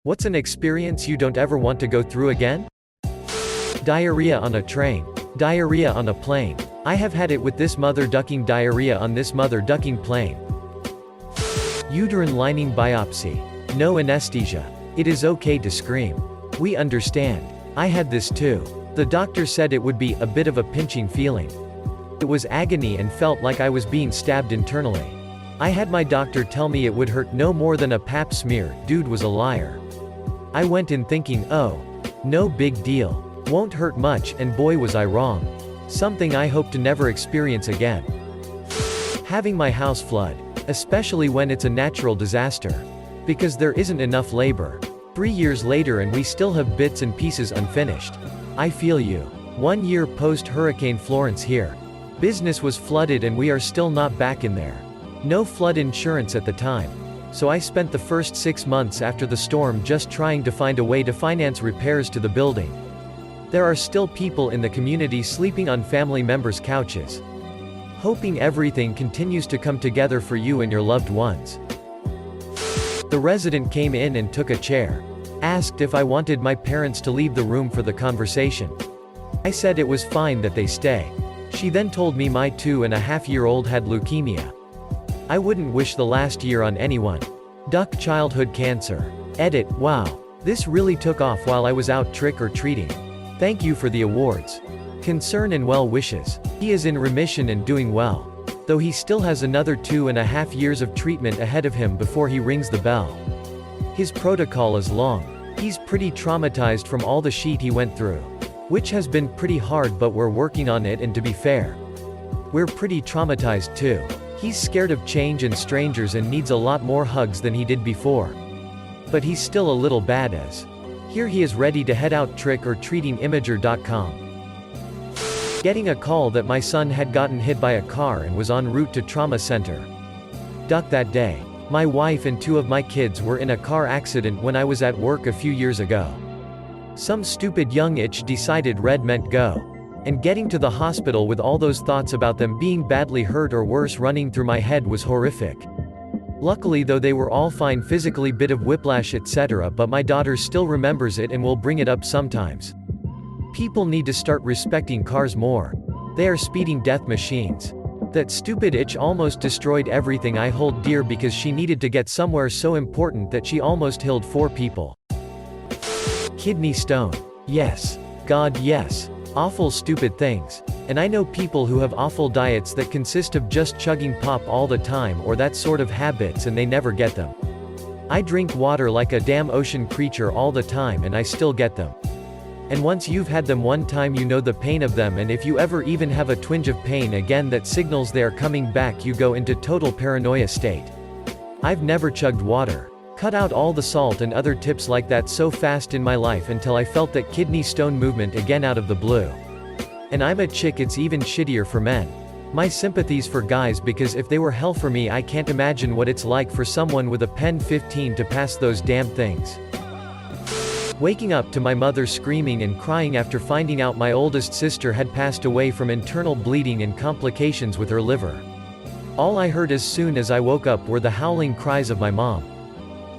What's an experience you don't ever want to go through again? Diarrhea on a train. Diarrhea on a plane. I have had it with this mother ducking diarrhea on this mother ducking plane. Uterine lining biopsy. No anesthesia. It is okay to scream. We understand. I had this too. The doctor said it would be a bit of a pinching feeling. It was agony and felt like I was being stabbed internally. I had my doctor tell me it would hurt no more than a pap smear. Dude was a liar. I went in thinking, oh, no big deal. Won't hurt much, and boy was I wrong. Something I hope to never experience again. Having my house flood. Especially when it's a natural disaster. Because there isn't enough labor. 3 years later and we still have bits and pieces unfinished. I feel you. 1 year post Hurricane Florence here. Business was flooded and we are still not back in there. No flood insurance at the time. So I spent the first 6 months after the storm just trying to find a way to finance repairs to the building. There are still people in the community sleeping on family members' couches. Hoping everything continues to come together for you and your loved ones. The resident came in and took a chair. Asked if I wanted my parents to leave the room for the conversation. I said it was fine that they stay. She then told me my 2.5-year-old had leukemia. I wouldn't wish the last year on anyone. Duck childhood cancer. Edit. Wow. This really took off while I was out trick-or-treating. Thank you for the awards. Concern and well wishes. He is in remission and doing well. Though he still has another 2.5 years of treatment ahead of him before he rings the bell. His protocol is long. He's pretty traumatized from all the shit he went through. Which has been pretty hard, but we're working on it, and to be fair, we're pretty traumatized too. He's scared of change and strangers and needs a lot more hugs than he did before. But he's still a little badass. Here he is ready to head out trick-or-treating. Immature.com. Getting a call that my son had gotten hit by a car and was en route to trauma center. Duck that day. My wife and 2 of my kids were in a car accident when I was at work a few years ago. Some stupid young itch decided red meant go. And getting to the hospital with all those thoughts about them being badly hurt or worse running through my head was horrific. Luckily though they were all fine physically, bit of whiplash etc, but my daughter still remembers it and will bring it up sometimes. People need to start respecting cars more. They are speeding death machines. That stupid itch almost destroyed everything I hold dear because she needed to get somewhere so important that she almost killed 4 people. Kidney stone. Yes. God yes. Awful stupid things. And I know people who have awful diets that consist of just chugging pop all the time or that sort of habits and they never get them. I drink water like a damn ocean creature all the time and I still get them. And once you've had them one time you know the pain of them, and if you ever even have a twinge of pain again that signals they are coming back, you go into total paranoia state. I've never chugged water. Cut out all the salt and other tips like that so fast in my life until I felt that kidney stone movement again out of the blue. And I'm a chick, it's even shittier for men. My sympathies for guys, because if they were hell for me I can't imagine what it's like for someone with a pen 15 to pass those damn things. Waking up to my mother screaming and crying after finding out my oldest sister had passed away from internal bleeding and complications with her liver. All I heard as soon as I woke up were the howling cries of my mom.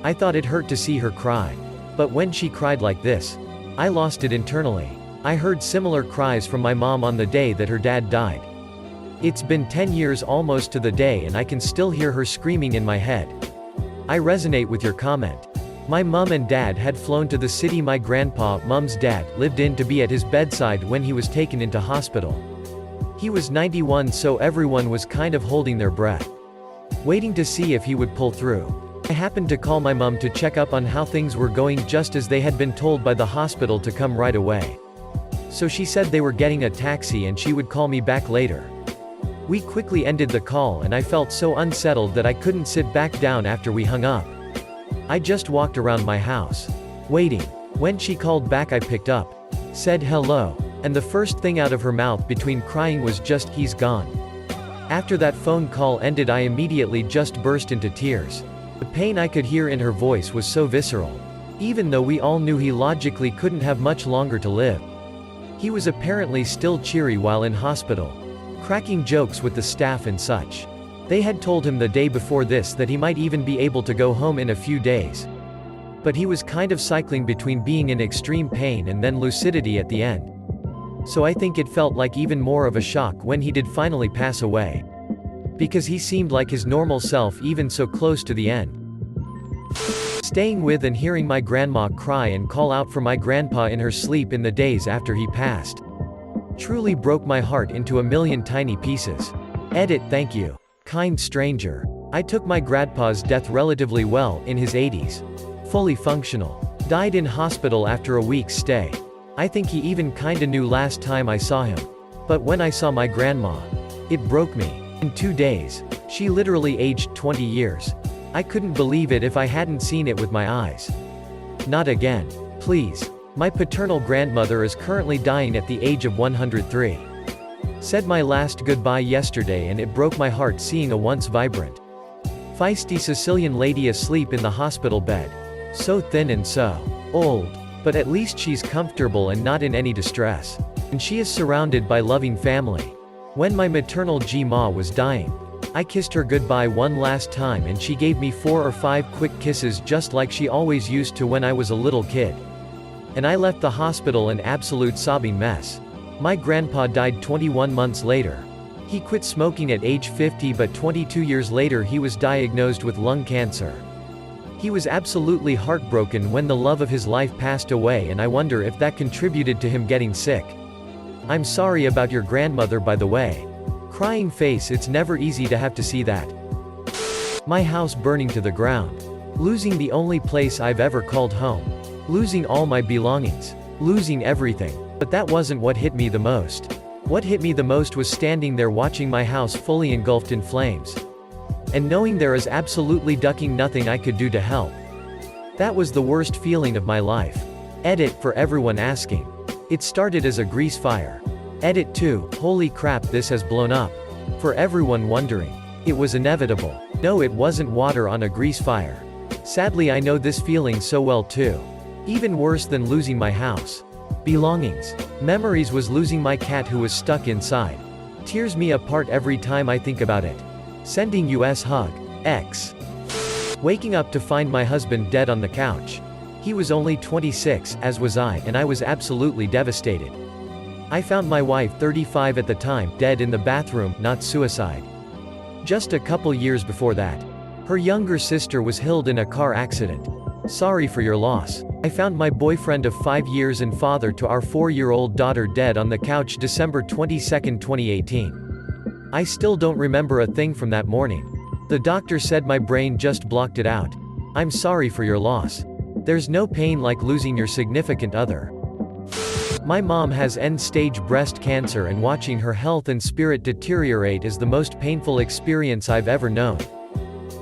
I thought it hurt to see her cry. But when she cried like this, I lost it internally. I heard similar cries from my mom on the day that her dad died. It's been 10 years almost to the day and I can still hear her screaming in my head. I resonate with your comment. My mum and dad had flown to the city my grandpa, mum's dad, lived in to be at his bedside when he was taken into hospital. He was 91, so everyone was kind of holding their breath, waiting to see if he would pull through. I happened to call my mum to check up on how things were going just as they had been told by the hospital to come right away. So she said they were getting a taxi and she would call me back later. We quickly ended the call and I felt so unsettled that I couldn't sit back down after we hung up. I just walked around my house, waiting. When she called back I picked up, said hello, and the first thing out of her mouth between crying was just, "He's gone." After that phone call ended I immediately just burst into tears. The pain I could hear in her voice was so visceral. Even though we all knew he logically couldn't have much longer to live. He was apparently still cheery while in hospital, cracking jokes with the staff and such. They had told him the day before this that he might even be able to go home in a few days. But he was kind of cycling between being in extreme pain and then lucidity at the end. So I think it felt like even more of a shock when he did finally pass away. Because he seemed like his normal self even so close to the end. Staying with and hearing my grandma cry and call out for my grandpa in her sleep in the days after he passed truly broke my heart into a million tiny pieces. Edit. Thank you, kind stranger. I took my grandpa's death relatively well, in his 80s. Fully functional. Died in hospital after a week's stay. I think he even kinda knew last time I saw him. But when I saw my grandma, it broke me. In 2 days. She literally aged 20 years. I couldn't believe it if I hadn't seen it with my eyes. Not again. Please. My paternal grandmother is currently dying at the age of 103. Said my last goodbye yesterday and it broke my heart seeing a once vibrant, feisty Sicilian lady asleep in the hospital bed. So thin and so old. But at least she's comfortable and not in any distress. And she is surrounded by loving family. When my maternal G-ma was dying, I kissed her goodbye one last time and she gave me 4 or 5 quick kisses just like she always used to when I was a little kid. And I left the hospital an absolute sobbing mess. My grandpa died 21 months later. He quit smoking at age 50 but 22 years later he was diagnosed with lung cancer. He was absolutely heartbroken when the love of his life passed away and I wonder if that contributed to him getting sick. I'm sorry about your grandmother by the way. Crying face. It's never easy to have to see that. My house burning to the ground. Losing the only place I've ever called home. Losing all my belongings. Losing everything. But that wasn't what hit me the most. What hit me the most was standing there watching my house fully engulfed in flames. And knowing there is absolutely nothing I could do to help. That was the worst feeling of my life. Edit. For everyone asking. It started as a grease fire. Edit 2. Holy crap, this has blown up. For everyone wondering. It was inevitable. No, it wasn't water on a grease fire. Sadly I know this feeling so well too. Even worse than losing my house. Belongings. Memories was losing my cat who was stuck inside. Tears me apart every time I think about it. Sending US hug. X. Waking up to find my husband dead on the couch. He was only 26, as was I, and I was absolutely devastated. I found my wife, 35 at the time, dead in the bathroom, not suicide. Just a couple years before that. Her younger sister was killed in a car accident. Sorry for your loss. I found my boyfriend of 5 years and father to our 4-year-old daughter dead on the couch December 22, 2018. I still don't remember a thing from that morning. The doctor said my brain just blocked it out. I'm sorry for your loss. There's no pain like losing your significant other. My mom has end-stage breast cancer and watching her health and spirit deteriorate is the most painful experience I've ever known.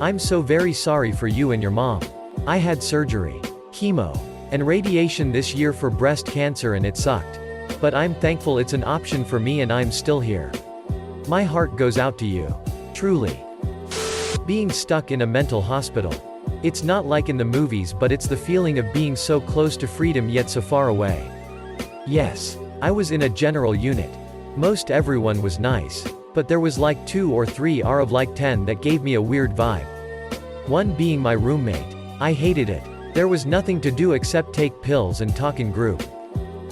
I'm so very sorry for you and your mom. I had surgery, chemo, and radiation this year for breast cancer and it sucked. But I'm thankful it's an option for me and I'm still here. My heart goes out to you. Truly. Being stuck in a mental hospital. It's not like in the movies but it's the feeling of being so close to freedom yet so far away. Yes. I was in a general unit. Most everyone was nice. But there was like 2 or 3 out of like 10 that gave me a weird vibe. One being my roommate. I hated it. There was nothing to do except take pills and talk in group.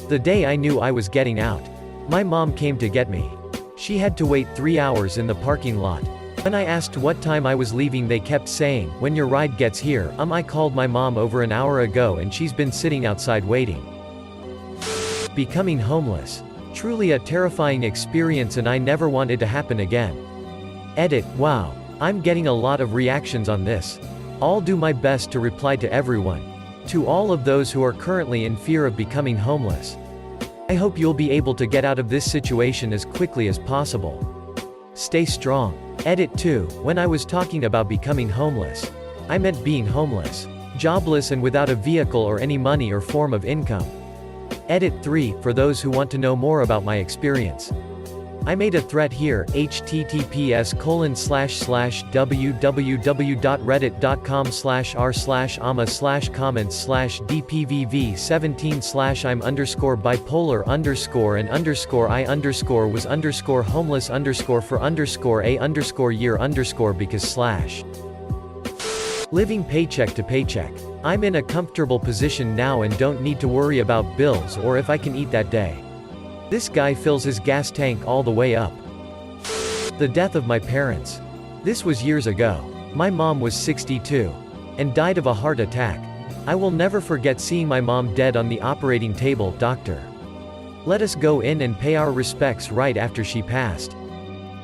The day I knew I was getting out, my mom came to get me. She had to wait 3 hours in the parking lot. When I asked what time I was leaving they kept saying, when your ride gets here, I called my mom over an hour ago and she's been sitting outside waiting. Becoming homeless. Truly a terrifying experience and I never wanted to happen again. Edit. Wow. I'm getting a lot of reactions on this. I'll do my best to reply to everyone. To all of those who are currently in fear of becoming homeless. I hope you'll be able to get out of this situation as quickly as possible. Stay strong. Edit 2. When I was talking about becoming homeless, I meant being homeless, jobless and without a vehicle or any money or form of income. Edit 3. For those who want to know more about my experience, I made a thread here, https://www.reddit.com/r/ama/comment/dpvv17/I'm_by polar_I'm_for_year_because/living paycheck to paycheck. I'm in a comfortable position now and don't need to worry about bills or if I can eat that day. This guy fills his gas tank all the way up. The death of my parents. This was years ago. My mom was 62. And died of a heart attack. I will never forget seeing my mom dead on the operating table. Doctor let us go in and pay our respects right after she passed.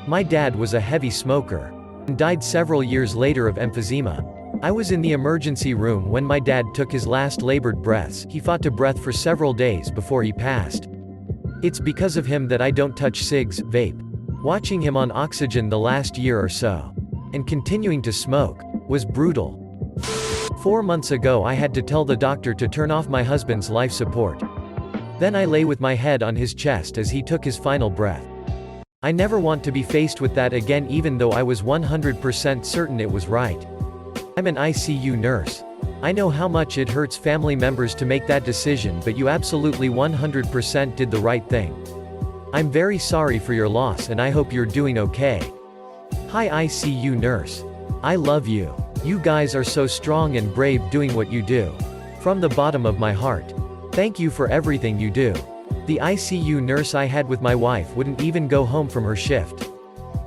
My dad was a heavy smoker. And died several years later of emphysema. I was in the emergency room when my dad took his last labored breaths. He fought to breath for several days before he passed. It's because of him that I don't touch cigs, vape. Watching him on oxygen the last year or so. And continuing to smoke. Was brutal. 4 months ago I had to tell the doctor to turn off my husband's life support. Then I lay with my head on his chest as he took his final breath. I never want to be faced with that again, even though I was 100% certain it was right. I'm an ICU nurse. I know how much it hurts family members to make that decision, but you absolutely 100% did the right thing. I'm very sorry for your loss and I hope you're doing okay. Hi ICU nurse. I love you. You guys are so strong and brave doing what you do. From the bottom of my heart. Thank you for everything you do. The ICU nurse I had with my wife wouldn't even go home from her shift.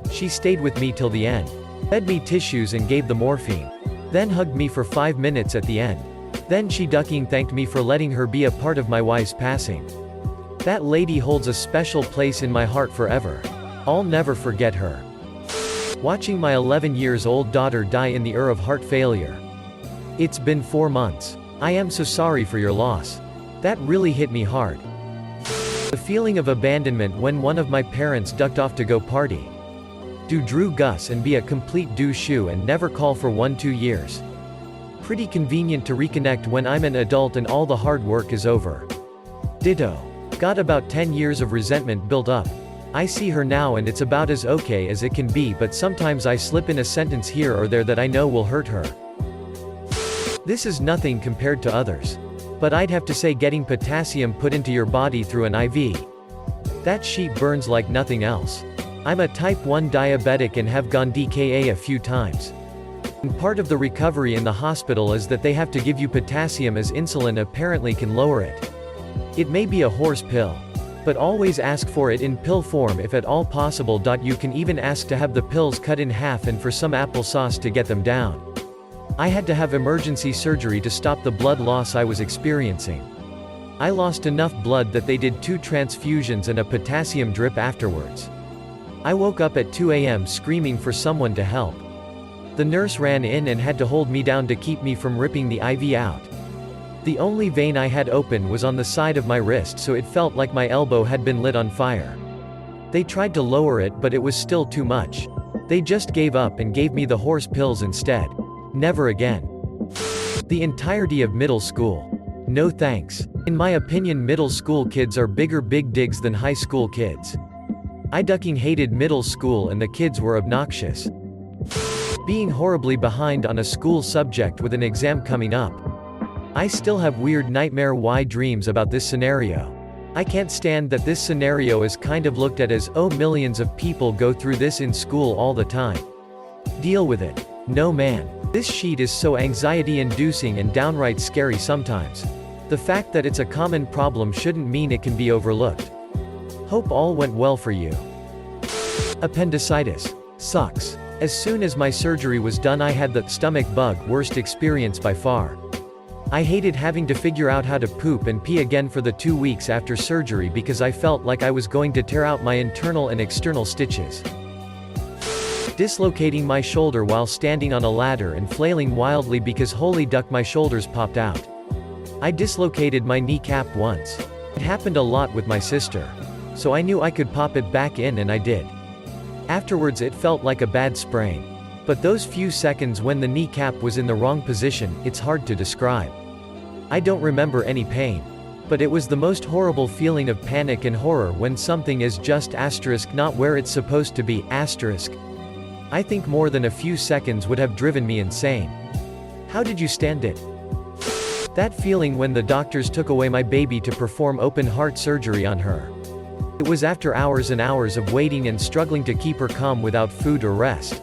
She stayed with me till the end. Fed me tissues and gave the morphine. Then hugged me for 5 minutes at the end. Then she thanked me for letting her be a part of my wife's passing. That lady holds a special place in my heart forever. I'll never forget her. Watching my 11 years old daughter die in the ER of heart failure. It's been 4 months. I am so sorry for your loss. That really hit me hard. The feeling of abandonment when one of my parents ducked off to go party. Do Drew Gus and be a complete douche and never call for 1-2 years. Pretty convenient to reconnect when I'm an adult and all the hard work is over. Ditto. Got about 10 years of resentment built up. I see her now and it's about as okay as it can be, but sometimes I slip in a sentence here or there that I know will hurt her. This is nothing compared to others. But I'd have to say getting potassium put into your body through an IV. That sheet burns like nothing else. I'm a type 1 diabetic and have gone DKA a few times. And part of the recovery in the hospital is that they have to give you potassium as insulin apparently can lower it. It may be a horse pill. But always ask for it in pill form if at all possible. You can even ask to have the pills cut in half and for some applesauce to get them down. I had to have emergency surgery to stop the blood loss I was experiencing. I lost enough blood that they did 2 transfusions and a potassium drip afterwards. I woke up at 2 a.m. screaming for someone to help. The nurse ran in and had to hold me down to keep me from ripping the IV out. The only vein I had open was on the side of my wrist, so it felt like my elbow had been lit on fire. They tried to lower it, but it was still too much. They just gave up and gave me the horse pills instead. Never again. The entirety of middle school. No thanks. In my opinion, middle school kids are bigger big digs than high school kids. I ducking hated middle school and the kids were obnoxious. Being horribly behind on a school subject with an exam coming up. I still have weird nightmare dreams about this scenario. I can't stand that this scenario is kind of looked at as, oh, millions of people go through this in school all the time. Deal with it. No man. This sheet is so anxiety-inducing and downright scary sometimes. The fact that it's a common problem shouldn't mean it can be overlooked. Hope all went well for you. Appendicitis. Sucks. As soon as my surgery was done I had the stomach bug, worst experience by far. I hated having to figure out how to poop and pee again for the 2 weeks after surgery because I felt like I was going to tear out my internal and external stitches. Dislocating my shoulder while standing on a ladder and flailing wildly because holy duck my shoulders popped out. I dislocated my kneecap once. It happened a lot with my sister. So I knew I could pop it back in and I did. Afterwards it felt like a bad sprain. But those few seconds when the kneecap was in the wrong position, it's hard to describe. I don't remember any pain. But it was the most horrible feeling of panic and horror when something is just asterisk not where it's supposed to be, asterisk. I think more than a few seconds would have driven me insane. How did you stand it? That feeling when the doctors took away my baby to perform open heart surgery on her. It was after hours and hours of waiting and struggling to keep her calm without food or rest.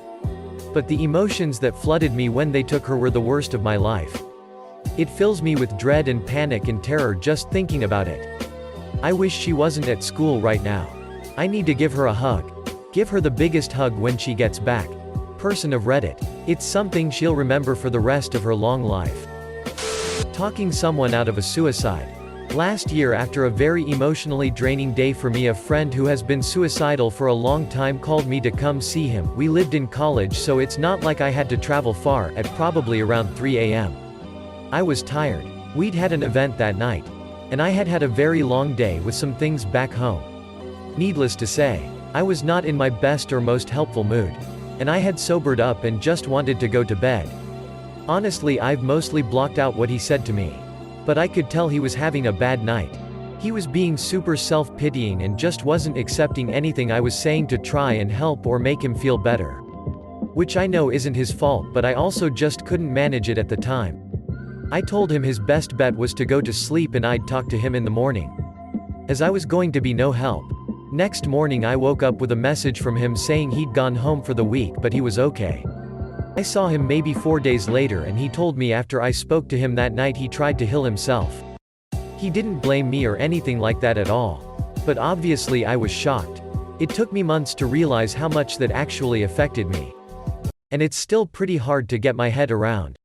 But the emotions that flooded me when they took her were the worst of my life. It fills me with dread and panic and terror just thinking about it. I wish she wasn't at school right now. I need to give her a hug. Give her the biggest hug when she gets back. Person of Reddit. It's something she'll remember for the rest of her long life. Talking someone out of a suicide. Last year, after a very emotionally draining day for me, a friend who has been suicidal for a long time called me to come see him. We lived in college, so it's not like I had to travel far, at probably around 3 a.m. I was tired. We'd had an event that night. And I had had a very long day with some things back home. Needless to say, I was not in my best or most helpful mood. And I had sobered up and just wanted to go to bed. Honestly, I've mostly blocked out what he said to me. But I could tell he was having a bad night. He was being super self-pitying and just wasn't accepting anything I was saying to try and help or make him feel better. Which I know isn't his fault, but I also just couldn't manage it at the time. I told him his best bet was to go to sleep and I'd talk to him in the morning. As I was going to be no help. Next morning I woke up with a message from him saying he'd gone home for the week but he was okay. I saw him maybe 4 days later and he told me after I spoke to him that night he tried to heal himself. He didn't blame me or anything like that at all. But obviously I was shocked. It took me months to realize how much that actually affected me. And it's still pretty hard to get my head around.